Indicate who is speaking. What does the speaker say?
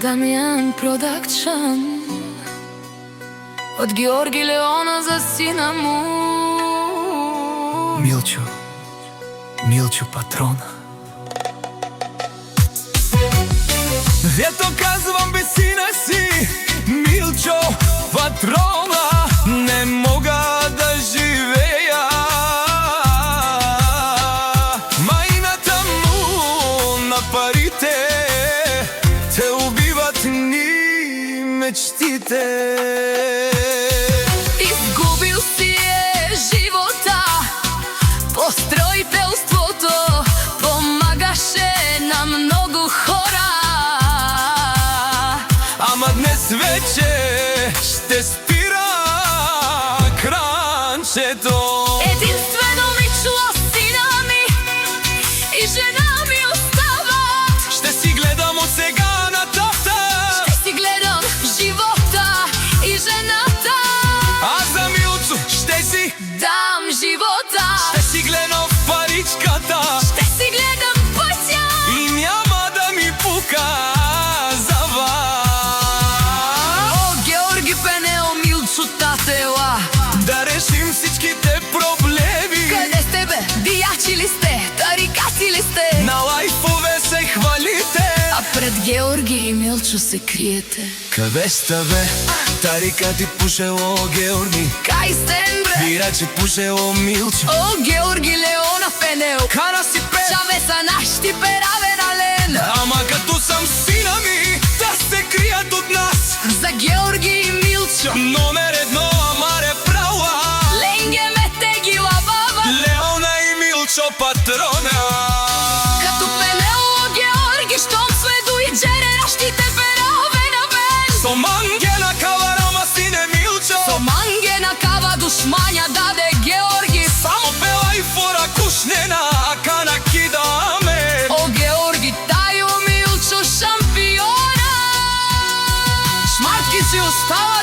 Speaker 1: Дамјан Продакшн од Георги Леона за сина му.
Speaker 2: Милчо патрона. Ето казвам без сина си, Милчо патрона, не мога да живея. Мајната му на парите те убиват ни мечтите.
Speaker 1: Изгубил си е живота, построителството, помагаше на многу хора.
Speaker 2: Ама днес вече ще спира кранчето.
Speaker 1: Единствено ми чува сина ми и жена ми остават.
Speaker 2: Ще си гледам от сега нататък,
Speaker 1: ще си гледам живота и жената.
Speaker 2: аз за Милчо ще си
Speaker 1: дам живота.
Speaker 2: Ще си гледам в паричката,
Speaker 1: ще си гледам пътя
Speaker 2: и няма да ми пука за вас.
Speaker 1: О, Георги Пенео, Милчо татела,
Speaker 2: да решим всичките проблеми.
Speaker 1: къде сте бе? Биячи ли сте? Тарикати ли сте?
Speaker 2: На лайфове се хвалите,
Speaker 1: а пред Георги и Милчо се криете.
Speaker 2: къде сте бе? Тарикати пушело Георги,
Speaker 1: Кај стен бре?
Speaker 2: бирачи пушело Милчо.
Speaker 1: О, Георги Леона Пенео,
Speaker 2: Кара си пе,
Speaker 1: чаве са нашти пераве на лен.
Speaker 2: ама като съм сина ми, да се крият от нас.
Speaker 1: За Георги и Милчо
Speaker 2: Номер едно, Маре права,
Speaker 1: ленге ме тегила баба.
Speaker 2: Леона и Милчо патрона.
Speaker 1: Като Пенео Георги, щом сведу и джере наштите пераве на бен.
Speaker 2: Со манге на кава, рама сине Милчо,
Speaker 1: Со манге на кава душмања даде Георги.
Speaker 2: само пела и фора кушнена, ака на кидаме.
Speaker 1: О, Георги, тајо Милчо шампиона. Шмартки си остава